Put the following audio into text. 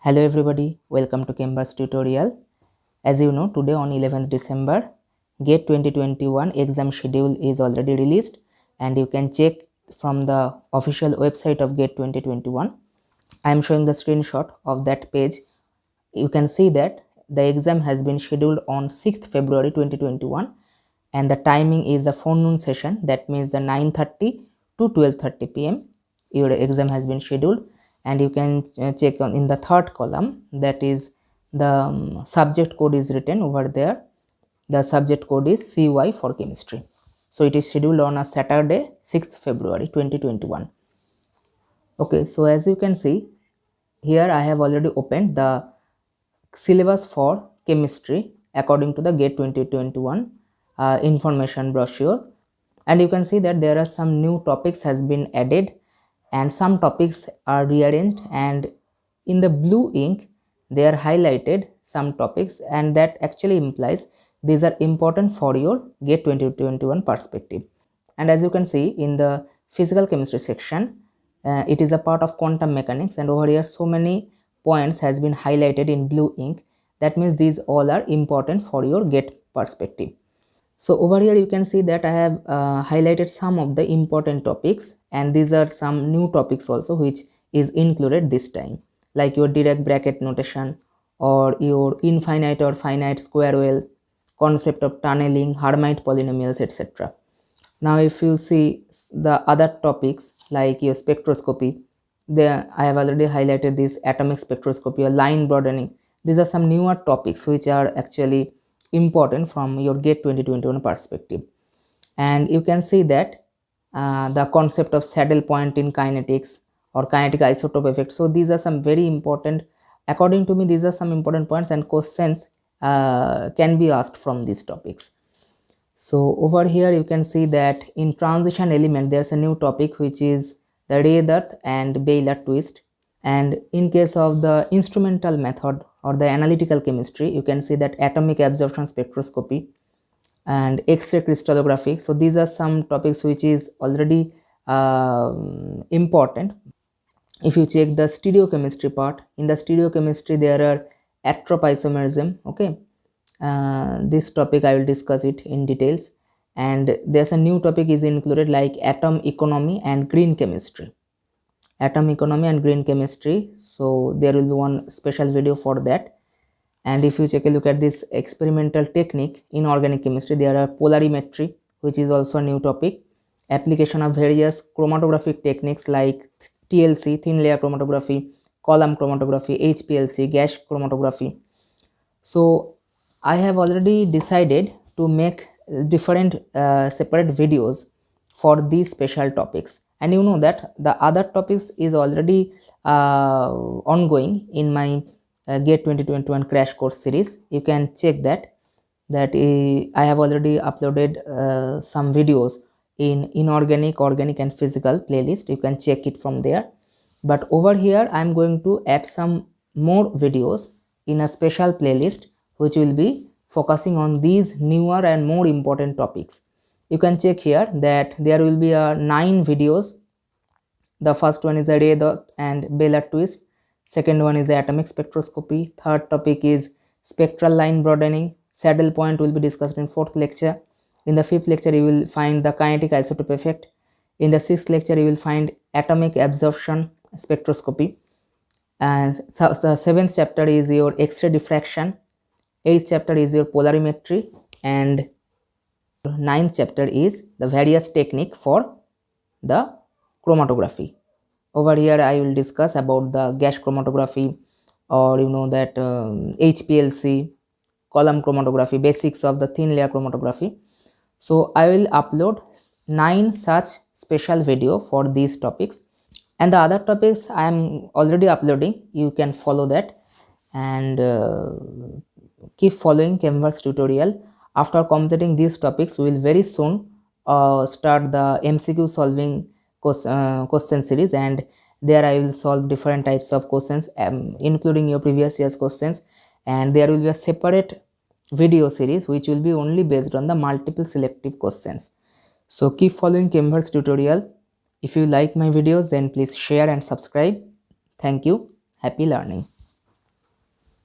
Hello everybody, welcome to Canvas tutorial. As you know, today on 11th December, GATE 2021 exam schedule is already released and you can check from the official website of GATE 2021. I am showing the screenshot of that page. You can see that the exam has been scheduled on 6th February 2021 and the timing is the forenoon session, that means the 9:30 to 12:30 p.m. your exam has been scheduled. And you can check on in the third column, that is the subject code is written over there. The subject code is CY for chemistry. So it is scheduled on a Saturday 6th February 2021. Okay, so as you can see here, I have already opened the syllabus for chemistry according to the GATE 2021 information brochure, and you can see that there are some new topics has been added and some topics are rearranged, and in the blue ink they are highlighted some topics, and that actually implies these are important for your GATE 2021 perspective. And as you can see in the physical chemistry section, it is a part of quantum mechanics, and over here so many points has been highlighted in blue ink. That means these all are important for your GATE perspective. So over here you can see that I have highlighted some of the important topics, and these are some new topics also which is included this time, like your Dirac bracket notation or your infinite or finite square well, concept of tunneling, Hermite polynomials, etc. Now if you see the other topics like your spectroscopy, there I have already highlighted this atomic spectroscopy or line broadening. These are some newer topics which are actually important from your GATE 2021 perspective. And you can see that the concept of saddle point in kinetics or kinetic isotope effect. So these are some very important, according to me, these are some important points, and questions can be asked from these topics. So over here you can see that in transition element there's a new topic which is the Raydert and Baylor twist. And in case of the instrumental method or the analytical chemistry, you can see that atomic absorption spectroscopy and X-ray crystallography. So these are some topics which is already important. If you check the stereochemistry part, in the stereochemistry there are atropisomerism. Okay, this topic I will discuss it in details. And there's a new topic is included like atom economy and green chemistry. Atom economy and green chemistry, so there will be one special video for that. And if you take a look at this experimental technique in organic chemistry, there are polarimetry, which is also a new topic, application of various chromatographic techniques like TLC, thin layer chromatography, column chromatography, HPLC, gas chromatography. So I have already decided to make different separate videos for these special topics, and you know that the other topics is already ongoing in my GATE 2021 crash course series. You can check that I have already uploaded some videos in inorganic, organic and physical playlist. You can check it from there. But over here I am going to add some more videos in a special playlist which will be focusing on these newer and more important topics. You can check here that there will be 9 videos. The first one is a Raydert and Baylor twist. Second one is the atomic spectroscopy. Third topic is spectral line broadening. Saddle point will be discussed in 4th lecture. In the 5th lecture you will find the kinetic isotope effect. In the 6th lecture you will find atomic absorption spectroscopy. And so the 7th chapter is your X-ray diffraction. 8th chapter is your polarimetry, and 9th chapter is the various technique for the chromatography. Over here I will discuss about the gas chromatography, or you know that HPLC, column chromatography, basics of the thin layer chromatography. So I will upload 9 such special video for these topics, and the other topics I am already uploading. You can follow that and keep following Canvas tutorial. After completing these topics, we will very soon start the MCQ solving question series, and there I will solve different types of questions including your previous year's questions, and there will be a separate video series which will be only based on the multiple selective questions. So keep following Canvas tutorial. If you like my videos, then please share and subscribe. Thank you. Happy learning.